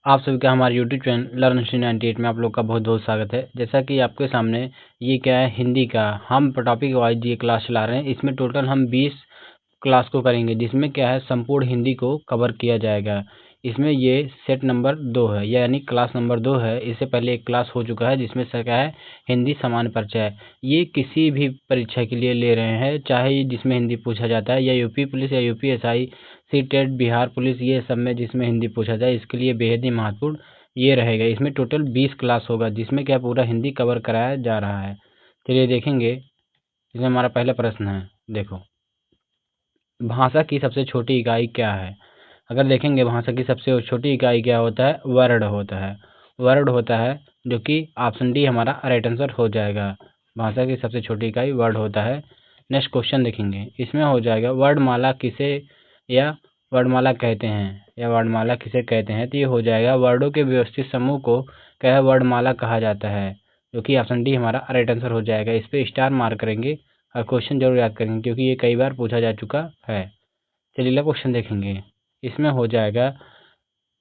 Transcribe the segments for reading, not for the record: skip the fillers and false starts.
आप सभी का हमारे यूट्यूब चैनल लर्न हिस्ट्री 98 में आप लोग का बहुत बहुत स्वागत है। जैसा कि आपके सामने ये क्या है, हिंदी का हम टॉपिक वाइज ये क्लास चला रहे हैं। इसमें टोटल हम 20 क्लास को करेंगे, जिसमें क्या है संपूर्ण हिंदी को कवर किया जाएगा। इसमें ये सेट नंबर 2 है, यानी क्लास नंबर 2 है। इससे पहले एक क्लास हो चुका है जिसमें से क्या है हिंदी सामान्य परिचय। ये किसी भी परीक्षा के लिए ले रहे हैं, चाहे जिसमें हिंदी पूछा जाता है, या यूपी पुलिस या यूपीएसआई, सीटेट, बिहार पुलिस, ये सब में जिसमें हिंदी पूछा जाए, इसके लिए बेहद ही महत्वपूर्ण ये रहेगा। इसमें टोटल 20 क्लास होगा, जिसमें क्या पूरा हिंदी कवर कराया जा रहा है। चलिए देखेंगे। इसमें हमारा पहला प्रश्न है, देखो, भाषा की सबसे छोटी इकाई क्या है। अगर देखेंगे भाषा की सबसे छोटी इकाई क्या होता है, वर्ड होता है। वर्ड होता है, जो कि ऑप्शन डी हमारा राइट आंसर हो जाएगा। भाषा की सबसे छोटी इकाई वर्ड होता है। नेक्स्ट क्वेश्चन देखेंगे, इसमें हो जाएगा वर्णमाला किसे या वर्णमाला कहते हैं, या वर्णमाला किसे कहते हैं। तो ये हो जाएगा वर्डों के व्यवस्थित समूह को क्या है वर्णमाला कहा जाता है, जो कि ऑप्शन डी हमारा राइट आंसर हो जाएगा। इस पर स्टार मार्क करेंगे और क्वेश्चन जरूर याद करेंगे, क्योंकि ये कई बार पूछा जा चुका है। चलिए अगला क्वेश्चन देखेंगे। इसमें हो जाएगा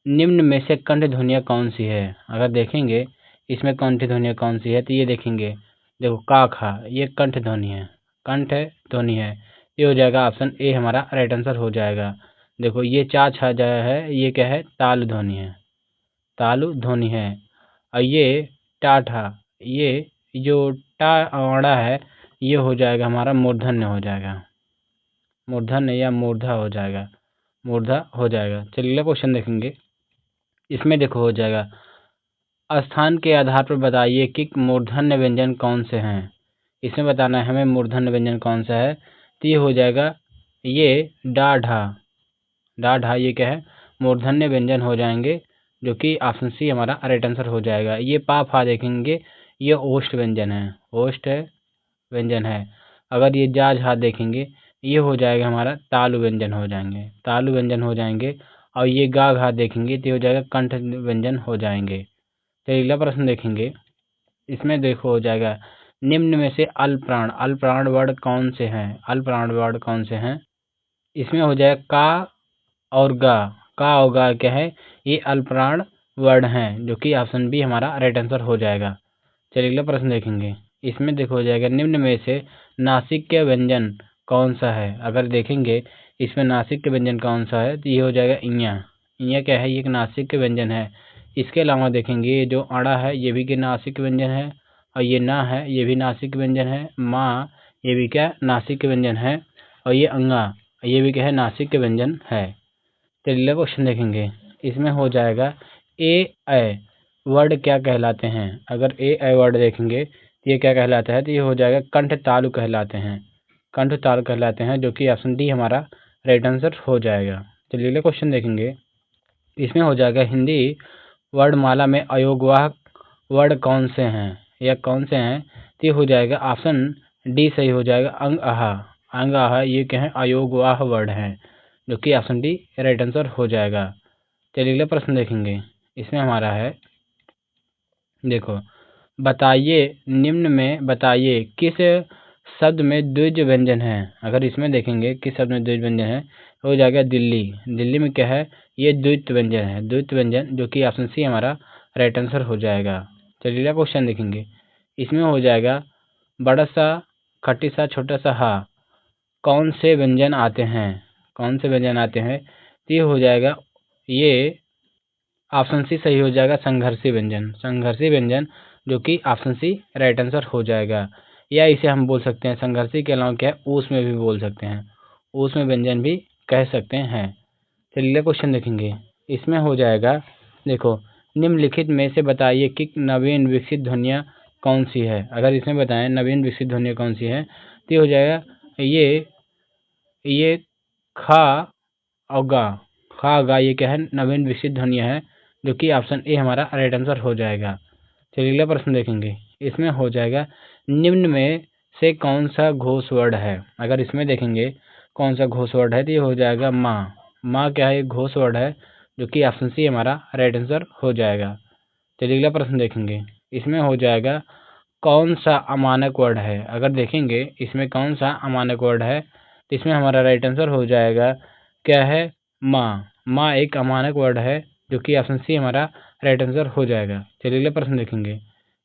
निम्न में से कंठ ध्वनियाँ कौन सी है। अगर देखेंगे इसमें कंठ ध्वनियाँ कौन सी है, तो ये देखेंगे, देखो का खा, ये कंठ ध्वनि है, कंठ ध्वनि है। ये हो जाएगा ऑप्शन ए हमारा राइट आंसर हो जाएगा। देखो ये चा छा जा है, ये क्या है तालु ध्वनि है, तालु ध्वनि है। और ये टा ठा, ये जो टा अड़ा है, ये हो जाएगा हमारा मूर्धन्य हो जाएगा, मूर्धन्य या मूर्धा हो जाएगा, मूर्धा हो जाएगा। चलिए अगला क्वेश्चन देखेंगे। इसमें देखो हो जाएगा स्थान के आधार पर बताइए कि मूर्धन्य व्यंजन कौन से हैं। इसमें बताना है हमें मूर्धन्य व्यंजन कौन सा है। तो ये हो जाएगा ये डा ढा, डा ढा ये क्या है मूर्धन्य व्यंजन हो जाएंगे, जो कि ऑप्शन सी हमारा राइट आंसर हो जाएगा। ये पा फा देखेंगे, ये ओष्ठ व्यंजन है, ओष्ठ व्यंजन है। अगर ये जा झा देखेंगे, ये हो जाएगा हमारा तालु व्यंजन हो जाएंगे, तालु व्यंजन हो जाएंगे। और ये गा घा देखेंगे तो हो जाएगा कंठ व्यंजन हो जाएंगे। तो अगला प्रश्न देखेंगे। इसमें देखो हो जाएगा निम्न में से अल्प प्राण वर्ड कौन से हैं, अल्प प्राण वर्ड कौन से हैं। इसमें हो जाएगा का और गा, का और गा क्या है, ये अल्प प्राण वर्ड हैं, जो कि ऑप्शन बी हमारा राइट आंसर हो जाएगा। चलिए अगला प्रश्न देखेंगे। इसमें देखो हो जाएगा निम्न में से नासिक के व्यंजन कौन सा है। अगर देखेंगे इसमें नासिक के व्यंजन कौन सा है, तो ये हो जाएगा इया, इया क्या है, ये एक नासिक के व्यंजन है। इसके अलावा देखेंगे ये जो अड़ा है, ये भी के नासिक व्यंजन है। और ये ना है, ये भी नासिक व्यंजन है। माँ, ये भी क्या नासिक व्यंजन है। और ये अंगा, ये भी क्या है नासिक के व्यंजन है। चलिए क्वेश्चन देखेंगे। इसमें हो जाएगा ए वर्ड क्या कहलाते हैं। अगर ए वर्ड देखेंगे तो ये क्या कहलाता है, तो ये हो जाएगा कंठ तालु कहलाते हैं, कंठ तालु कहलाते हैं, जो कि ऑप्शन डी हमारा राइट आंसर हो जाएगा। चलिए अगले क्वेश्चन देखेंगे। इसमें हो जाएगा हिंदी वर्णमाला में अयोगवाह वर्ड कौन से हैं, या कौन से हैं। तो ये हो जाएगा ऑप्शन डी सही हो जाएगा, अंग आहा, अंग आहा ये क्या है अयोगवाह वर्ड हैं, जो कि ऑप्शन डी राइट आंसर हो जाएगा। चलिए अगला प्रश्न देखेंगे। इसमें हमारा है, देखो, बताइए निम्न में बताइए किस शब्द में द्विज व्यंजन है। अगर इसमें देखेंगे किस शब्द में द्विज व्यंजन है, हो जाएगा दिल्ली, दिल्ली में क्या है ये द्वित व्यंजन है, द्वित व्यंजन, जो कि ऑप्शन सी हमारा राइट आंसर हो जाएगा। चलिए अगला क्वेश्चन देखेंगे। इसमें हो जाएगा बड़ा सा खट्टी सा छोटा सा हा कौन से व्यंजन आते हैं, कौन से व्यंजन आते हैं। तो ये हो जाएगा ये ऑप्शन सी सही हो जाएगा, संघर्षी व्यंजन, संघर्षी व्यंजन, जो कि ऑप्शन सी राइट आंसर हो जाएगा। या इसे हम बोल सकते हैं संघर्षी के अलावा क्या है ऊस में भी बोल सकते हैं, ऊस में व्यंजन भी कह सकते हैं। चलिए क्वेश्चन देखेंगे। इसमें हो जाएगा, देखो, निम्नलिखित में से बताइए कि नवीन विकसित ध्वनियाँ कौन सी है। अगर इसमें बताएं नवीन विकसित ध्वनियाँ कौन सी है, तो हो जाएगा ये खा और गा, खा गा ये क्या है नवीन विकसित ध्वनियाँ है, जो कि ऑप्शन ए हमारा राइट आंसर हो जाएगा। चलिए अगला प्रश्न देखेंगे। इसमें हो जाएगा निम्न में से कौन सा घोष वर्ड है। अगर इसमें देखेंगे कौन सा घोष वर्ड है, तो ये हो जाएगा माँ, माँ क्या है एक घोष वर्ड है, जो कि ऑप्शन सी हमारा राइट आंसर हो जाएगा। चलिए अगला प्रश्न देखेंगे। इसमें हो जाएगा कौन सा अमानक वर्ड है। अगर देखेंगे इसमें कौन सा अमानक वर्ड है, तो इसमें हमारा राइट आंसर हो जाएगा क्या है माँ, माँ एक अमानक वर्ड है, जो कि ऑप्शन सी हमारा राइट आंसर हो जाएगा। चलिए अगला प्रश्न देखेंगे।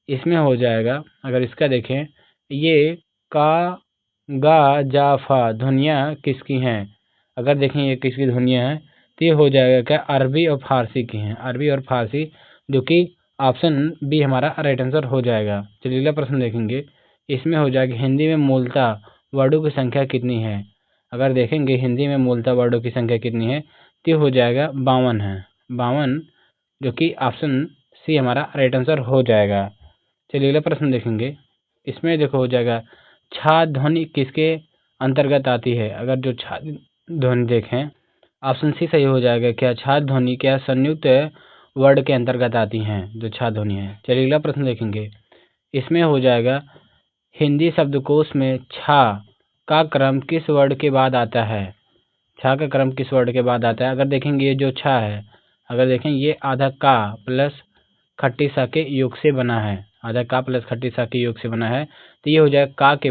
इसमें हो जाएगा, अगर इसका देखें, ये का, गा, जा, फा ध्वनियाँ किसकी हैं? अगर देखें ये किसकी ध्वनियाँ हैं तो ये हो जाएगा क्या, अरबी और फारसी की हैं, अरबी और फारसी, जो कि ऑप्शन बी हमारा राइट आंसर हो जाएगा। चलिए अगला प्रश्न देखेंगे। इसमें हो जाएगा, हिंदी में मूलतः वर्डों की संख्या कितनी है? अगर देखेंगे हिंदी में मूलतः वर्डों की संख्या कितनी है तो ये हो जाएगा 52 है, 52, जो कि ऑप्शन सी हमारा राइट आंसर हो जाएगा। चलिए अगला प्रश्न देखेंगे। इसमें देखो हो जाएगा, छा ध्वनि किसके अंतर्गत आती है? अगर जो छा ध्वनि देखें, ऑप्शन सी सही हो जाएगा। क्या छा ध्वनि क्या संयुक्त वर्ड के अंतर्गत आती हैं जो छा ध्वनि है? चलिए अगला प्रश्न देखेंगे। इसमें हो जाएगा, हिंदी शब्दकोश में छा का क्रम किस वर्ड के बाद आता है? छा का क्रम किस वर्ड के बाद आता है? अगर देखेंगे ये जो छा है, अगर देखें ये आधा का प्लस खट्टी सा के योग से बना है, आधा का प्लस खट्टी सा के योग से बना है, तो ये हो जाएगा का के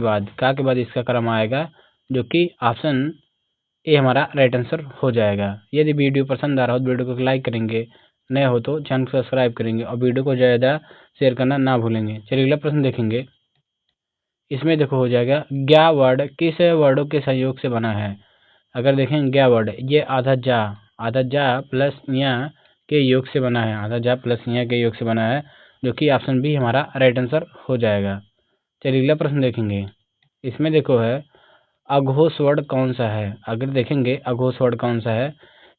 बाद इसका क्रम आएगा, जो कि ऑप्शन ए हमारा राइट आंसर हो जाएगा। यदि वीडियो पसंद आ रहा हो तो वीडियो को लाइक करेंगे, नए हो तो चैनल को सब्सक्राइब करेंगे और वीडियो को ज़्यादा शेयर करना ना भूलेंगे। चलिए अगला प्रश्न देखेंगे। इसमें देखो हो जाएगा, ज्ञा वर्ड किस वर्डों के संयोग से बना है? अगर देखें ज्ञा वर्ड, ये आधा जा प्लस या के योग से बना है, आधा जा प्लस या के योग से बना है, जो कि ऑप्शन बी हमारा राइट आंसर हो जाएगा। चलिए अगला प्रश्न देखेंगे। इसमें देखो है, अघोष वर्ड कौन सा है? अगर देखेंगे अघोष वर्ड कौन सा है,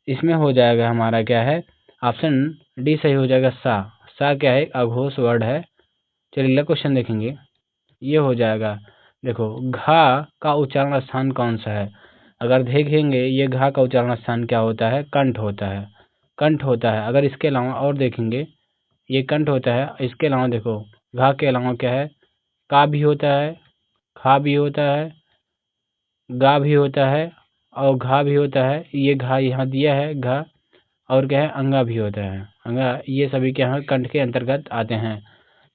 इसमें हो जाएगा हमारा क्या है, ऑप्शन डी सही हो जाएगा। सा क्या है, अघोष वर्ड है। चलिए अगला क्वेश्चन देखेंगे। ये हो जाएगा, देखो घा का उच्चारण स्थान कौन सा है? अगर देखेंगे ये घा का उच्चारण स्थान क्या होता है, कंठ होता है, कंठ होता है। अगर इसके अलावा और देखेंगे, ये कंठ होता है, इसके अलावा देखो घा के अलावा क्या है, का भी होता है, खा भी होता है, गा भी होता है और घा भी होता है। ये घा यहाँ दिया है घा, और क्या है, अंगा भी होता है, अंगा, ये सभी क्या है कंठ के अंतर्गत आते हैं।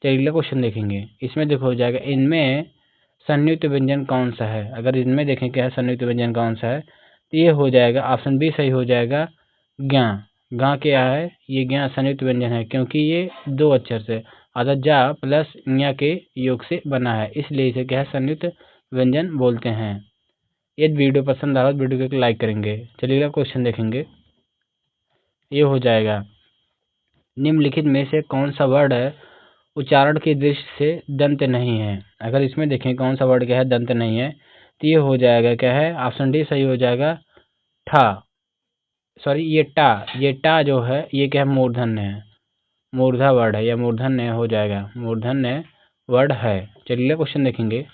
चलिए अगला क्वेश्चन देखेंगे। इसमें देखो हो जाएगा, इनमें संयुक्त व्यंजन कौन सा है? अगर इनमें देखें क्या है संयुक्त व्यंजन कौन सा है, तो ये हो जाएगा ऑप्शन बी सही हो जाएगा, ज्ञा। गा क्या है, ये ज्ञा संयुक्त व्यंजन है, क्योंकि ये दो अक्षर से आधा जा प्लस ज्ञा के योग से बना है, इसलिए इसे क्या है संयुक्त व्यंजन बोलते हैं। यदि वीडियो पसंद आ रहा है तो वीडियो को लाइक करेंगे। चलिए अगला क्वेश्चन देखेंगे। ये हो जाएगा, निम्नलिखित में से कौन सा वर्ड है उच्चारण की दृष्टि से दंत नहीं है? अगर इसमें देखें कौन सा वर्ड क्या है दंत नहीं है, तो ये हो जाएगा क्या है, ऑप्शन डी सही हो जाएगा, ठा, सॉरी ये टा जो है ये क्या है, मूर्धन्य है, मूर्धा वर्ड है या मूर्धन्य हो जाएगा, मूर्धन्य वर्ड है। चलिए क्वेश्चन देखेंगे।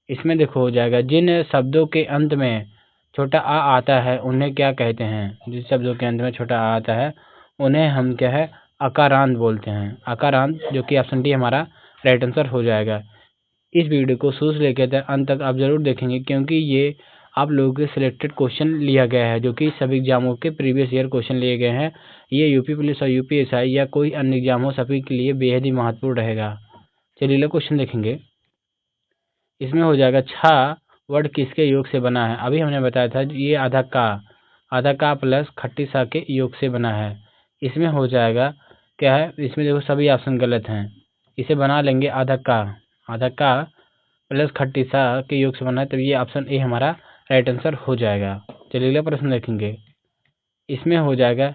इसमें देखो हो जाएगा, जिन शब्दों के अंत में छोटा आ आता है उन्हें क्या कहते हैं? जिन शब्दों के अंत में छोटा आ आता है उन्हें हम क्या है, अकारांत बोलते हैं, अकारांत, जो कि ऑप्शन डी हमारा राइट आंसर हो जाएगा। इस वीडियो को शुरू से लेकर अंत तक आप जरूर देखेंगे, क्योंकि ये आप लोगों के सिलेक्टेड क्वेश्चन लिया गया है, जो कि सभी एग्जामों के प्रीवियस ईयर क्वेश्चन लिए गए हैं। ये यूपी पुलिस और यूपीएसआई या कोई अन्य एग्जाम हो, सभी के लिए बेहद ही महत्वपूर्ण रहेगा। चलिए क्वेश्चन देखेंगे। इसमें हो जाएगा, छा वर्ड किसके योग से बना है? अभी हमने बताया था ये आधा का प्लस खट्टी सा के योग से बना है। इसमें हो जाएगा क्या है, इसमें देखो सभी ऑप्शन गलत हैं, इसे बना लेंगे आधा का प्लस खट्टी सा के योग से बना है, तब ये ऑप्शन ए हमारा राइट आंसर हो जाएगा। चलिए अगला प्रश्न देखेंगे। इसमें हो जाएगा,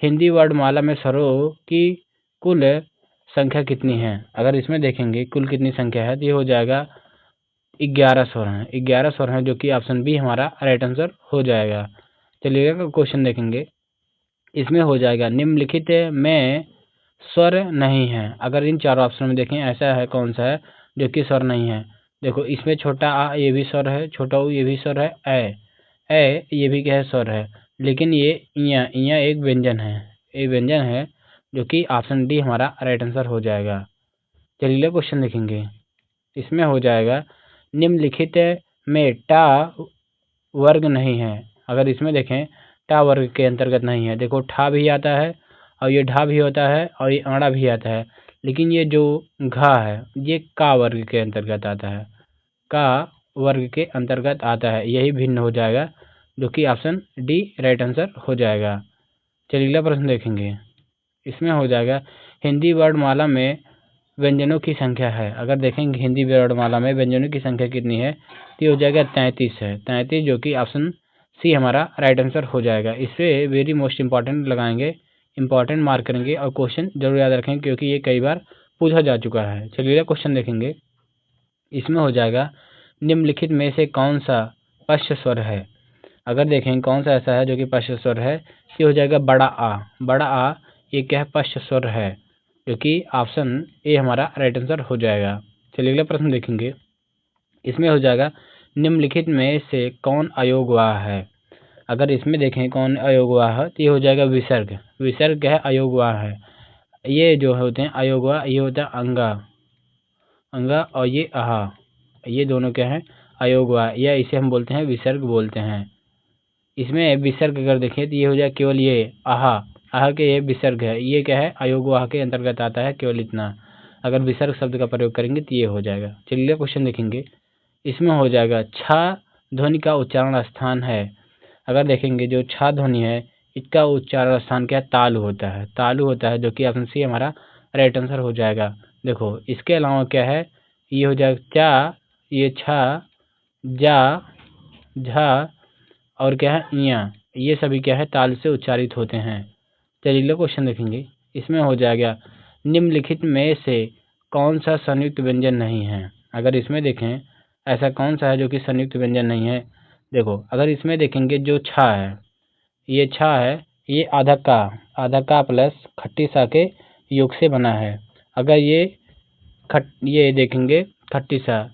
हिंदी वर्णमाला में स्वरों की कुल संख्या कितनी है? अगर इसमें देखेंगे कुल कितनी संख्या है, तो ये हो जाएगा 11 स्वर हैं, 11 स्वर हैं, जो कि ऑप्शन बी हमारा राइट आंसर हो जाएगा। चलिए क्वेश्चन देखेंगे। इसमें हो जाएगा, निम्नलिखित में स्वर नहीं है। अगर इन चारों ऑप्शन में देखें ऐसा है कौन सा है जो कि स्वर नहीं है? देखो इसमें छोटा आ ये भी स्वर है, छोटा ऊ ये भी स्वर है, ए ये भी क्या है स्वर है, लेकिन ये इया एक व्यंजन है, ये व्यंजन है, जो कि ऑप्शन डी हमारा राइट आंसर हो जाएगा। चलिए क्वेश्चन देखेंगे। इसमें हो जाएगा, निम्नलिखित में टा वर्ग नहीं है। अगर इसमें देखें टा वर्ग के अंतर्गत नहीं है, देखो ठा भी आता है और ये ढा भी होता है और ये आड़ा भी आता है, लेकिन ये जो घा है ये का वर्ग के अंतर्गत आता है, का वर्ग के अंतर्गत आता है, यही भिन्न हो जाएगा, जो कि ऑप्शन डी राइट आंसर हो जाएगा। चलिए अगला प्रश्न देखेंगे। इसमें हो जाएगा हिंदी वर्णमाला में व्यंजनों की संख्या है। अगर देखेंगे हिंदी वर्णमाला में व्यंजनों की संख्या कितनी है तो हो जाएगा 33 है, 33, जो कि ऑप्शन सी हमारा राइट आंसर हो जाएगा। इससे वेरी मोस्ट इंपॉर्टेंट लगाएंगे, इंपॉर्टेंट मार्क करेंगे और क्वेश्चन जरूर याद रखेंगे क्योंकि ये कई बार पूछा जा चुका है। चलिए क्वेश्चन देखेंगे। इसमें हो जाएगा निम्नलिखित में से कौन सा पश्च स्वर है। अगर देखें कौन सा ऐसा है जो कि पश्च स्वर है, ये हो जाएगा बड़ा आ। बड़ा आ ये क्या है, पश्च स्वर है, जो कि ऑप्शन ए हमारा राइट आंसर हो जाएगा। चलिए अगला प्रश्न देखेंगे। इसमें हो जाएगा निम्नलिखित में से कौन अयोगवाह है। अगर इसमें देखें कौन अयोगवाह है तो ये हो जाएगा विसर्ग। विसर्ग क्या है, अयोगवाह है। ये जो होते हैं अयोगवाह, ये होता है अंगा, अंगा, और ये आहा, ये दोनों क्या है, अयोगवाह, या इसे हम बोलते हैं विसर्ग बोलते हैं। इसमें विसर्ग अगर देखें तो ये हो जाए केवल ये आहा, आहा के ये विसर्ग है, ये क्या है, अयोगवाह के अंतर्गत आता है, केवल इतना। अगर विसर्ग शब्द का प्रयोग करेंगे तो ये हो जाएगा। चलिए क्वेश्चन देखेंगे। इसमें हो जाएगा छा ध्वनि का उच्चारण स्थान है। अगर देखेंगे जो छा ध्वनि है इसका उच्चारण स्थान क्या है, तालु होता है, तालु होता है, जो कि ऑप्शन सी हमारा राइट आंसर हो जाएगा। देखो इसके अलावा क्या है, ये हो जाएगा चा, ये छा, जा, झा और क्या है इया, ये सभी क्या है ताल से उच्चारित होते हैं। चलिए अगला क्वेश्चन देखेंगे। इसमें हो जाएगा निम्नलिखित में से कौन सा संयुक्त व्यंजन नहीं है। अगर इसमें देखें ऐसा कौन सा है जो कि संयुक्त व्यंजन नहीं है। देखो अगर इसमें देखेंगे जो छा है, ये छा है, ये आधा का प्लस खट्टी सा के योग से बना है। अगर ये देखेंगे खट्टी सा,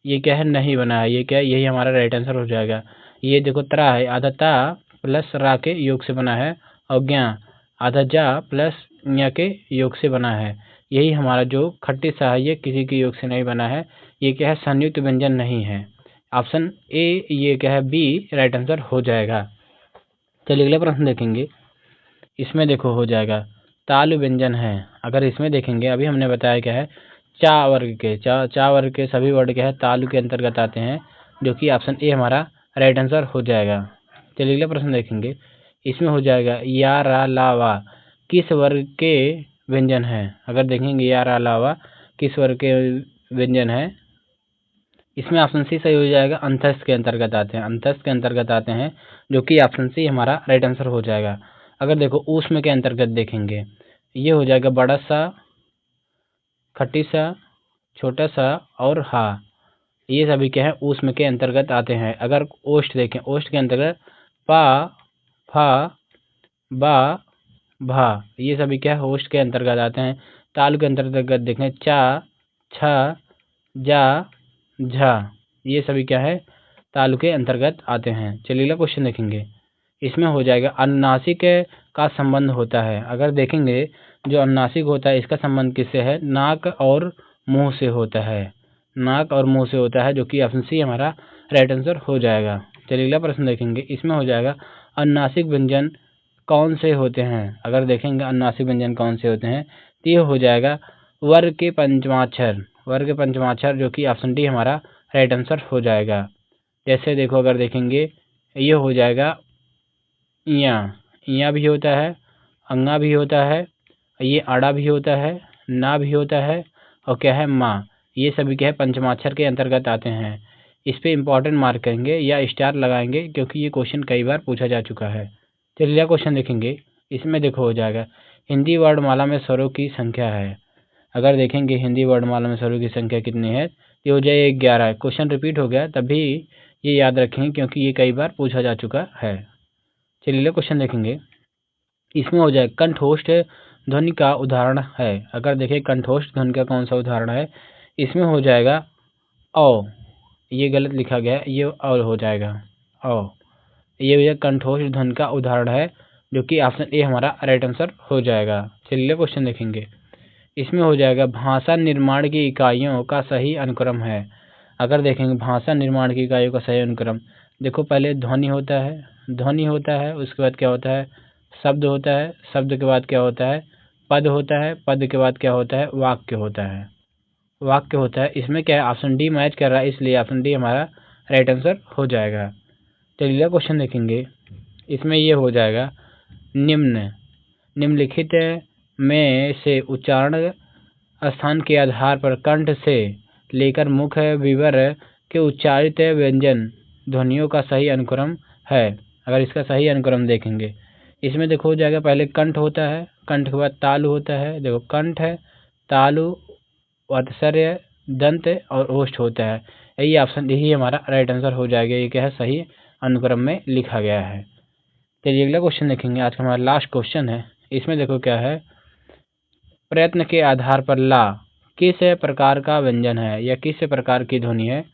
ये क्या है, नहीं बना है, ये क्या है, यही हमारा राइट आंसर हो जाएगा। ये देखो त्रा है, आधा ता प्लस रा के योग से बना है, और ज्ञा आधा जा प्लस ञ के योग से बना है। यही हमारा जो खट्टी सा है ये किसी के योग से नहीं बना है, ये क्या है, संयुक्त व्यंजन नहीं है। ऑप्शन ए ये क्या है, बी राइट आंसर हो जाएगा। चलिए अगला प्रश्न देखेंगे। इसमें देखो हो जाएगा तालु व्यंजन है। अगर इसमें देखेंगे अभी हमने बताया क्या है, चा वर्ग के चा वर्ग के सभी वर्ड क्या है तालु के अंतर्गत आते हैं, जो कि ऑप्शन ए हमारा राइट आंसर हो जाएगा। चलिए अगला प्रश्न देखेंगे। इसमें हो जाएगा या रा ला वा किस वर्ग के व्यंजन है। अगर देखेंगे या रा ला वा किस वर्ग के व्यंजन है, इसमें ऑप्शन सी सही हो जाएगा, अंतस्थ के अंतर्गत आते हैं, अंतस्थ के अंतर्गत आते हैं, जो कि ऑप्शन सी हमारा राइट आंसर हो जाएगा। अगर देखो ऊष्म के अंतर्गत देखेंगे, ये हो जाएगा बड़ा सा, खट्टी सा, छोटा सा और हा, ये सभी क्या है ऊष्म के अंतर्गत आते हैं। अगर ओष्ठ देखें, ओष्ठ के अंतर्गत पा, फा, बा, भा, ये सभी क्या है ओष्ठ के अंतर्गत आते हैं। तालु के अंतर्गत देखें चा, छा, जा, झा, ये सभी क्या है तालु के अंतर्गत आते हैं। चलिए अगला क्वेश्चन देखेंगे। इसमें हो जाएगा अनुनासिक का संबंध होता है। अगर देखेंगे जो अनुनासिक होता है इसका संबंध किससे है, नाक और मुंह से होता है, नाक और मुंह से होता है, जो कि ऑप्शन सी हमारा राइट आंसर हो जाएगा। चलिए अगला प्रश्न देखेंगे। इसमें हो जाएगा अनुनासिक व्यंजन कौन से होते हैं। अगर देखेंगे अनुनासिक व्यंजन कौन से होते हैं तो ये हो जाएगा वर्ग के पंचमाक्षर, वर्ग के पंचमाक्षर, जो कि ऑप्शन डी हमारा राइट आंसर हो जाएगा। जैसे देखो अगर देखेंगे ये हो जाएगा इया भी होता है, अंगा भी होता है, ये आड़ा भी होता है, ना भी होता है, और क्या है माँ, ये सभी क्या है पंचमाक्षर के अंतर्गत आते हैं। इस पे इम्पॉर्टेंट मार्क करेंगे या स्टार लगाएंगे क्योंकि ये क्वेश्चन कई बार पूछा जा चुका है। चलिए क्वेश्चन देखेंगे। इसमें देखो हो जाएगा हिंदी वर्णमाला में स्वरों की संख्या है। अगर देखेंगे हिंदी वर्णमाला में स्वरों की संख्या कितनी है तो हो जाए 11। क्वेश्चन रिपीट हो गया तभी ये याद रखेंगे क्योंकि ये कई बार पूछा जा चुका है। चलिए क्वेश्चन देखेंगे। इसमें हो जाए कंठोष्ठ ध्वनि का उदाहरण है। अगर देखें कंठोष्ठ ध्वनि का कौन सा उदाहरण है, इसमें हो जाएगा औ, ये गलत लिखा गया है, ये और हो जाएगा औ, ये भैया कंठोष्ठ ध्वनि का उदाहरण है, जो कि ऑप्शन ए हमारा राइट आंसर हो जाएगा। चलिए क्वेश्चन देखेंगे। इसमें हो जाएगा भाषा निर्माण की इकाइयों का सही अनुक्रम है। अगर देखेंगे भाषा निर्माण की इकाइयों का सही अनुक्रम, देखो पहले ध्वनि होता है, ध्वनि होता है, उसके बाद क्या होता है, शब्द होता है, शब्द के बाद क्या होता है, पद होता है, पद के बाद क्या होता है, वाक्य होता है, वाक्य होता है। इसमें क्या है ऑप्शन डी मैच कर रहा है, इसलिए ऑप्शन डी हमारा राइट आंसर हो जाएगा। चलिए क्वेश्चन देखेंगे। इसमें ये हो जाएगा निम्नलिखित में से उच्चारण स्थान के आधार पर कंठ से लेकर मुख विवर के उच्चारित व्यंजन ध्वनियों का सही अनुक्रम है। अगर इसका सही अनुक्रम देखेंगे, इसमें देखो हो जाएगा, पहले कंठ होता है, कंठ के बाद तालु होता है। देखो कंठ है, तालु, वत्सर्य, दंत और ओष्ठ होता है। यही हमारा राइट आंसर हो जाएगा। ये क्या है, सही अनुक्रम में लिखा गया है। चलिए अगला क्वेश्चन देखेंगे। आज का हमारा लास्ट क्वेश्चन है। इसमें देखो क्या है, प्रयत्न के आधार पर ला किस प्रकार का व्यंजन है या किस प्रकार की ध्वनि है।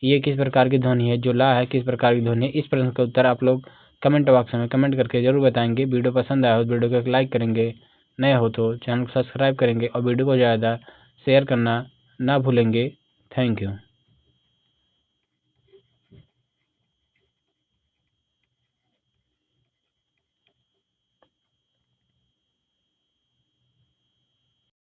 ये किस प्रकार की ध्वनि है, जो ला है किस प्रकार की ध्वनि है। इस प्रश्न का उत्तर आप लोग कमेंट बॉक्स में कमेंट करके जरूर बताएंगे। वीडियो पसंद आया हो तो वीडियो को एक लाइक करेंगे, नए हो तो चैनल को सब्सक्राइब करेंगे और वीडियो को ज़्यादा शेयर करना ना भूलेंगे। Thank you.